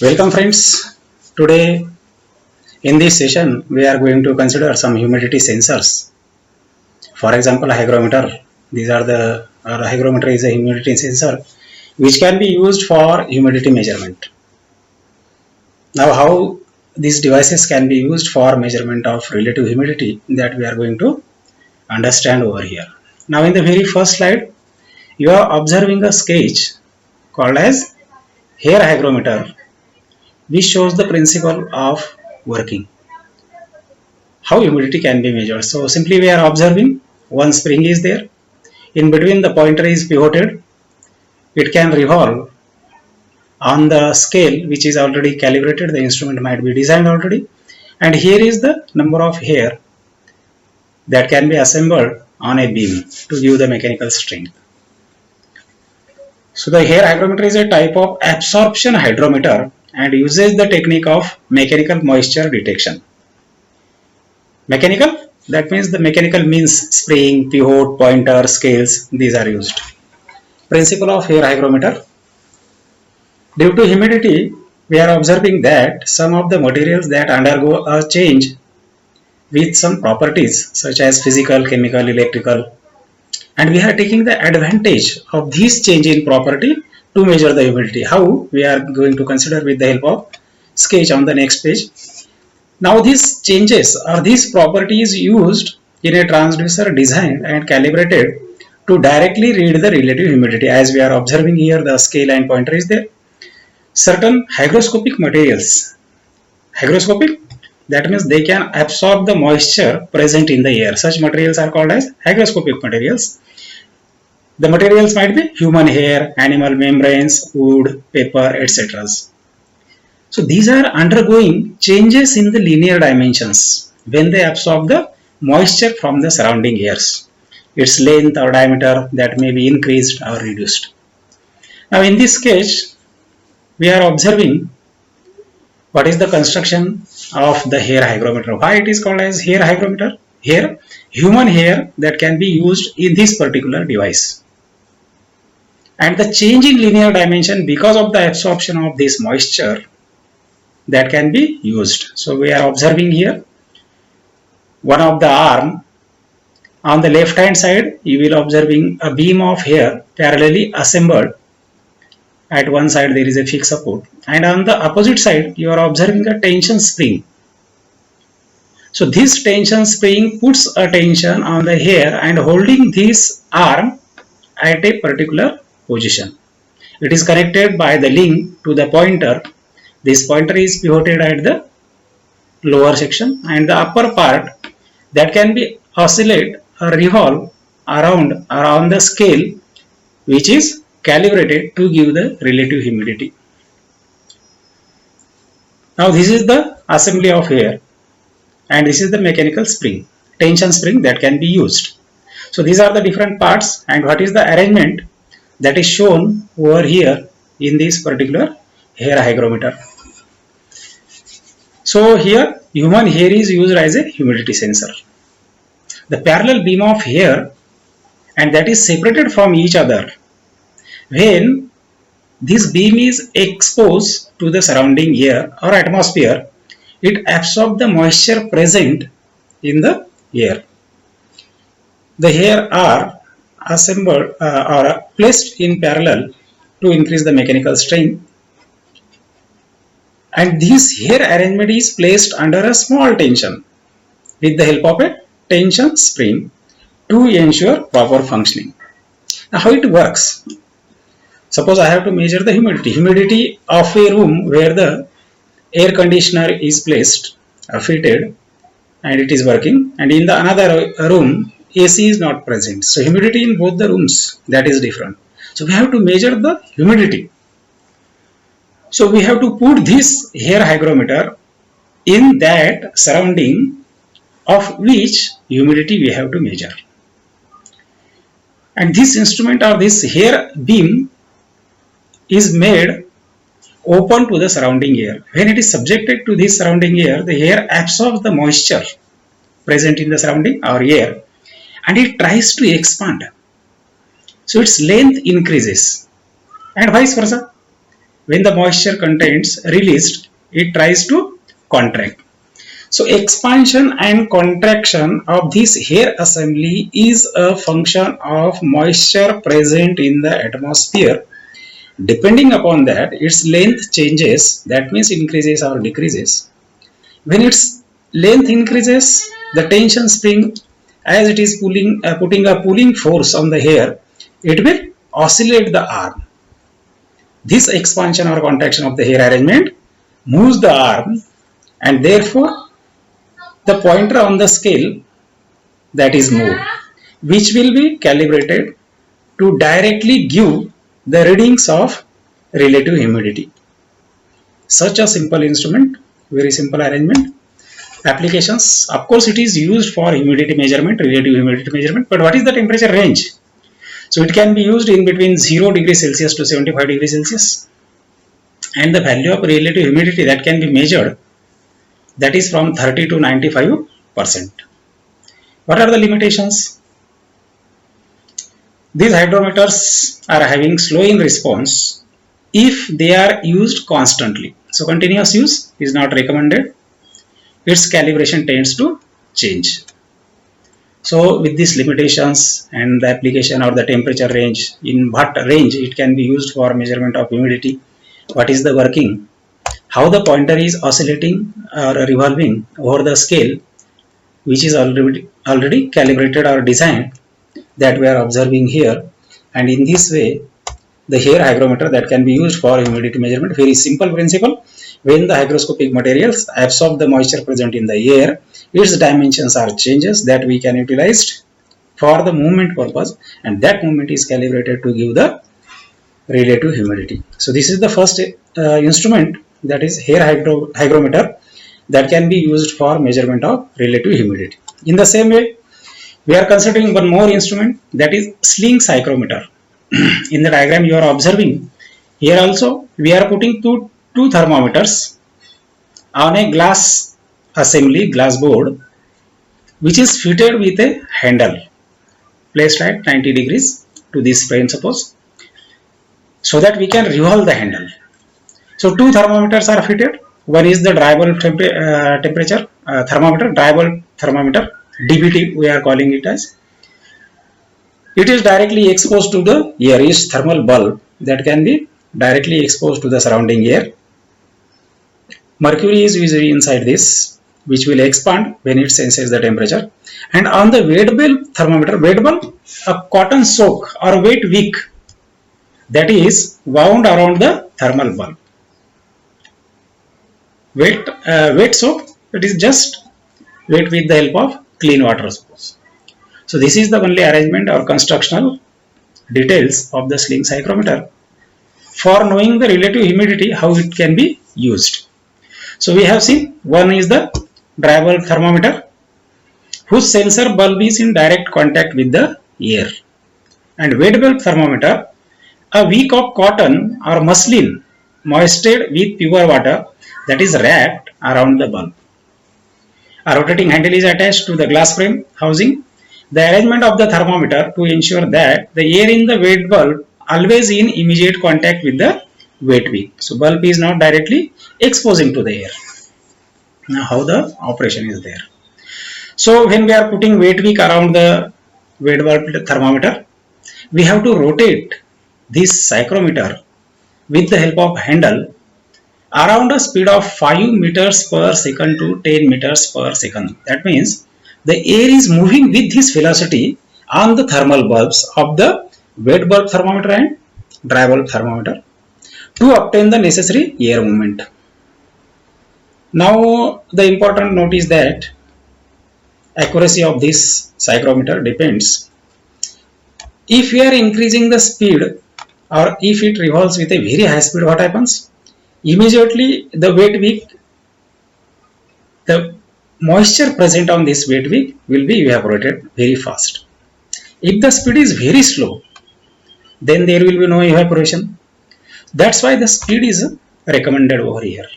Welcome friends. Today in this session we are going to consider some humidity sensors. For example, hygrometer. These are the hygrometer is a humidity sensor which can be used for humidity measurement. Now how these devices can be used for measurement of relative humidity that we are going to understand over here. Now in the very first slide you are observing a sketch called as hair hygrometer which shows the principle of working. How humidity can be measured. So simply we are observing one spring is there. In between the pointer is pivoted. It can revolve on the scale which is already calibrated. The instrument might be designed already. And here is the number of hair that can be assembled on a beam to give the mechanical strength. So the hair hygrometer is a type of absorption hydrometer and uses the technique of mechanical moisture detection. Mechanical, that means the mechanical means spring, pivot, pointer, scales, these are used. Principle of hair hygrometer. Due to humidity, we are observing that some of the materials that undergo a change with some properties such as physical, chemical, electrical, and we are taking the advantage of this change in property to measure the humidity. How? We are going to consider with the help of sketch on the next page. Now these changes or these properties used in a transducer designed and calibrated to directly read the relative humidity. As we are observing here, the scale and pointer is there. Certain hygroscopic materials, hygroscopic, that means they can absorb the moisture present in the air. Such materials are called as hygroscopic materials. The materials might be human hair, animal membranes, wood, paper, etc. So these are undergoing changes in the linear dimensions when they absorb the moisture from the surrounding airs. Its length or diameter that may be increased or reduced. Now in this sketch, we are observing what is the construction of the hair hygrometer. Why it is called as hair hygrometer? Hair, human hair that can be used in this particular device. And the change in linear dimension because of the absorption of this moisture that can be used. So we are observing here one of the arm. On the left hand side you will observing a beam of hair parallelly assembled. At one side there is a fixed support and on the opposite side you are observing a tension spring. So this tension spring puts a tension on the hair and holding this arm at a particular position. It is connected by the link to the pointer. This pointer is pivoted at the lower section and the upper part that can be oscillate or revolve around the scale which is calibrated to give the relative humidity. Now this is the assembly of hair and this is the mechanical spring, tension spring that can be used. So these are the different parts and what is the arrangement that is shown over here in this particular hair hygrometer. So here human hair is used as a humidity sensor. The parallel beam of hair and that is separated from each other. When this beam is exposed to the surrounding air or atmosphere, it absorbs the moisture present in the air. The hair are assembled or placed in parallel to increase the mechanical strength. And this hair arrangement is placed under a small tension with the help of a tension spring to ensure proper functioning. Now how it works? Suppose I have to measure the humidity of a room where the air conditioner is placed or fitted and it is working, and in the another room AC is not present. So humidity in both the rooms, that is different. So we have to measure the humidity. So we have to put this hair hygrometer in that surrounding of which humidity we have to measure. And this instrument or this hair beam is made open to the surrounding air. When it is subjected to this surrounding air, the hair absorbs the moisture present in the surrounding or air and it tries to expand. So its length increases and vice versa. when the moisture contents released, it tries to contract. So expansion and contraction of this hair assembly is a function of moisture present in the atmosphere. Depending upon that, its length changes, that means increases or decreases. When its length increases, the tension spring, as it is putting a pulling force on the hair, it will oscillate the arm. This expansion or contraction of the hair arrangement moves the arm, and therefore the pointer on the scale that is moved, which will be calibrated to directly give the readings of relative humidity. Such a simple instrument, very simple arrangement. Applications, of course, it is used for humidity measurement, relative humidity measurement, but what is the temperature range? So it can be used in between 0 degrees Celsius to 75 degrees Celsius, and the value of relative humidity that can be measured, that is from 30 to 95%. What are the limitations? These hydrometers are having slow in response if they are used constantly. So continuous use is not recommended. Its calibration tends to change. So with these limitations and the application or the temperature range, in what range it can be used for measurement of humidity, what is the working, how the pointer is oscillating or revolving over the scale, which is already calibrated or designed, that we are observing here. And in this way, the hair hygrometer that can be used for humidity measurement, very simple principle. When the hygroscopic materials absorb the moisture present in the air, its dimensions are changes that we can utilize for the movement purpose, and that movement is calibrated to give the relative humidity. So this is the first instrument, that is hair hygrometer, that can be used for measurement of relative humidity. In the same way, we are considering one more instrument, that is Sling's hygrometer. In the diagram you are observing, here also we are putting two thermometers on a glass assembly, glass board, which is fitted with a handle placed at 90 degrees to this frame, suppose, so that we can revolve the handle. So two thermometers are fitted. One is the dry bulb temperature thermometer, dry bulb thermometer, DBT we are calling it as. It is directly exposed to the air, is thermal bulb that can be directly exposed to the surrounding air. Mercury is usually inside this, which will expand when it senses the temperature. And on the wet bulb thermometer, wet bulb, a cotton soak or wet wick that is wound around the thermal bulb. Wet soak, it is just wet with the help of clean water, suppose. So this is the only arrangement or constructional details of the Sling's hygrometer for knowing the relative humidity, how it can be used. So we have seen, one is the dry bulb thermometer, whose sensor bulb is in direct contact with the air, and wet bulb thermometer, a wick of cotton or muslin moistened with pure water that is wrapped around the bulb. A rotating handle is attached to the glass frame housing. The arrangement of the thermometer to ensure that the air in the wet bulb always in immediate contact with the wet wick. So bulb is not directly exposing to the air. Now how the operation is there. So when we are putting wet wick around the wet bulb thermometer, we have to rotate this psychrometer with the help of handle around a speed of 5 meters per second to 10 meters per second. That means the air is moving with this velocity on the thermal bulbs of the wet bulb thermometer and dry bulb thermometer to obtain the necessary air movement. Now the important note is that accuracy of this psychrometer depends. If we are increasing the speed, or if it revolves with a very high speed, what happens? Immediately the wet wick, the moisture present on this wet wick will be evaporated very fast. If the speed is very slow, then there will be no evaporation. That's why the speed is recommended over here.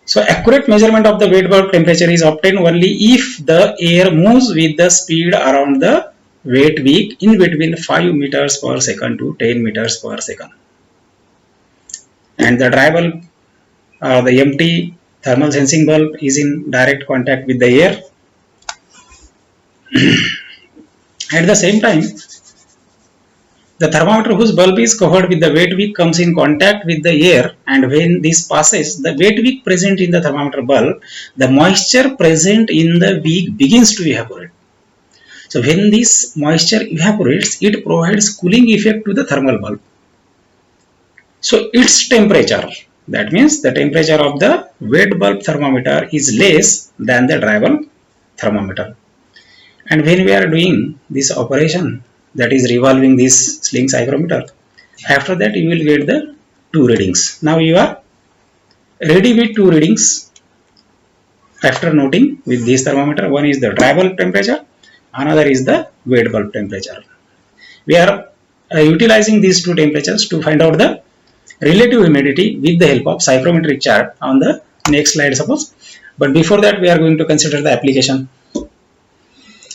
So accurate measurement of the wet bulb temperature is obtained only if the air moves with the speed around the wet wick in between 5 meters per second to 10 meters per second. and the dry bulb, the empty thermal sensing bulb is in direct contact with the air. At the same time, the thermometer whose bulb is covered with the wet wick comes in contact with the air, and when this passes, the wet wick present in the thermometer bulb, the moisture present in the wick begins to evaporate. So when this moisture evaporates, it provides cooling effect to the thermal bulb. So its temperature, that means the temperature of the wet bulb thermometer is less than the dry bulb thermometer. And when we are doing this operation, that is revolving this Slings hygrometer, after that you will get the two readings. Now you are ready with two readings after noting with this thermometer. One is the dry bulb temperature, another is the wet bulb temperature. We are utilizing these two temperatures to find out the relative humidity with the help of psychrometric chart on the next slide, suppose. But before that, we are going to consider the application.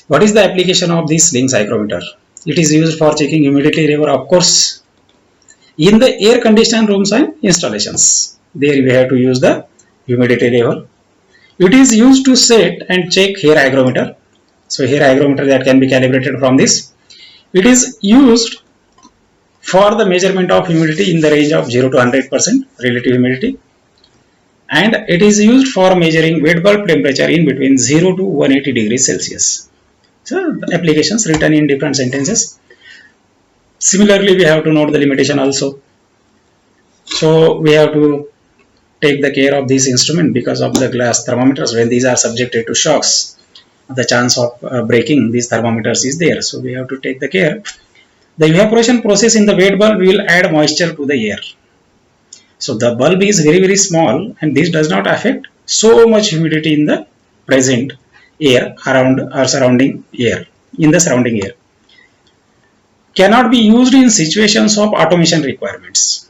What is the application of this Slings hygrometer? It is used for checking humidity level, of course, in the air conditioned rooms and installations. There we have to use the humidity level. It is used to set and check hair hygrometer. So hair hygrometer that can be calibrated from this. It is used for the measurement of humidity in the range of 0 to 100% relative humidity. And it is used for measuring wet bulb temperature in between 0 to 180 degrees Celsius. So the applications written in different sentences. Similarly, we have to note the limitation also. So we have to take the care of this instrument because of the glass thermometers. When these are subjected to shocks, the chance of breaking these thermometers is there. So we have to take the care. The evaporation process in the wet bulb will add moisture to the air. So the bulb is very, very small, and this does not affect so much humidity in the present air around or surrounding air, in the surrounding air. Cannot be used in situations of automation requirements.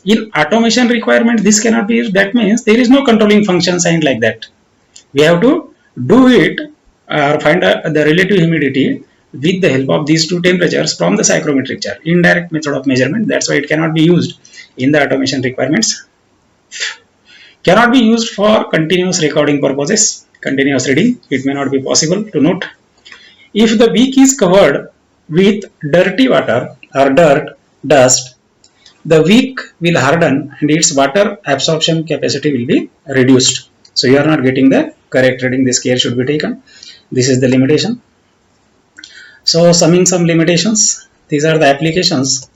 In automation requirement, this cannot be used. That means there is no controlling function signed like that. We have to do it or find the relative humidity with the help of these two temperatures from the psychrometric chart. Indirect method of measurement. That's why it cannot be used in the automation requirements. Cannot be used for continuous recording purposes. Continuous reading, it may not be possible to note. If the wick is covered with dirty water or dust, the wick will harden and its water absorption capacity will be reduced. So you are not getting the correct reading. This care should be taken. This is the limitation. So summing some limitations, these are the applications,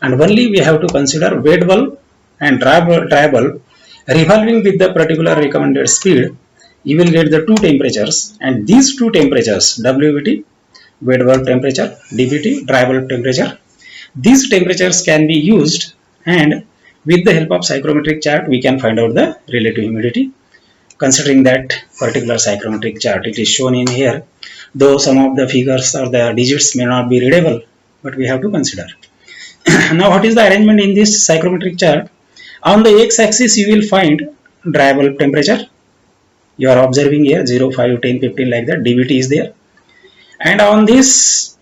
and only we have to consider wet bulb and dry bulb revolving with the particular recommended speed. You will get the two temperatures, and these two temperatures, WBT, wet bulb temperature, DBT, dry bulb temperature, these temperatures can be used, and with the help of psychrometric chart we can find out the relative humidity. Considering that particular psychrometric chart, it is shown in here, though some of the figures or the digits may not be readable, but we have to consider. Now what is the arrangement in this psychrometric chart? On the x-axis you will find dry bulb temperature. You are observing here 0, 5, 10, 15 like that. DBT is there. And on this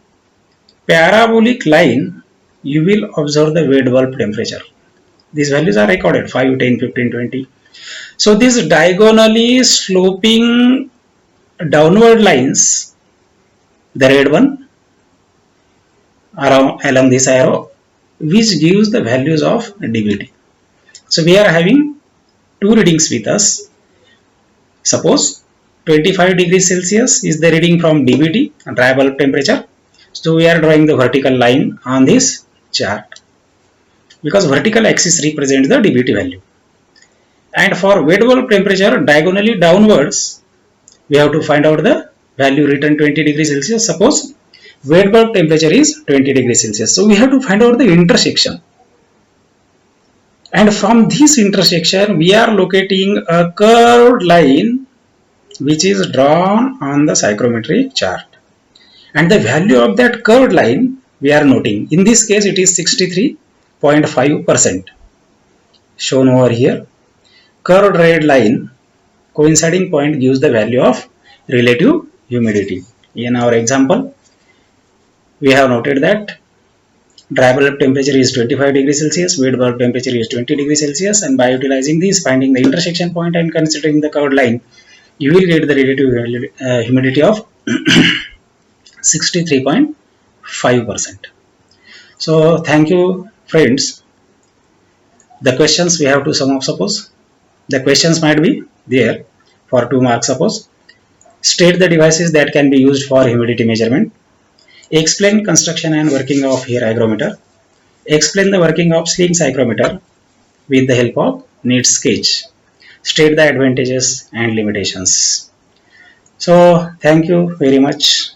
parabolic line, you will observe the wet bulb temperature. These values are recorded 5, 10, 15, 20. So these diagonally sloping downward lines, the red one along this arrow, which gives the values of DBT. So we are having two readings with us. Suppose 25 degrees Celsius is the reading from DBT, dry bulb temperature. So we are drawing the vertical line on this chart because vertical axis represents the DBT value. And for wet bulb temperature, diagonally downwards, we have to find out the value written 20 degrees Celsius. Suppose wet bulb temperature is 20 degrees Celsius. So we have to find out the intersection. And from this intersection, we are locating a curved line which is drawn on the psychrometric chart. And the value of that curved line we are noting. In this case, it is 63.5%. Shown over here. Curved red line, coinciding point gives the value of relative humidity. In our example, we have noted that Dry bulb temperature is 25 degrees Celsius, wet bulb temperature is 20 degrees Celsius, and by utilizing these, finding the intersection point and considering the curved line, you will get the relative humidity of 63.5%. So thank you friends. The questions we have to sum up. Suppose the questions might be there for 2 marks. Suppose state the devices that can be used for humidity measurement. Explain construction and working of air hygrometer. Explain the working of sling hygrometer with the help of neat sketch. State the advantages and limitations. So thank you very much.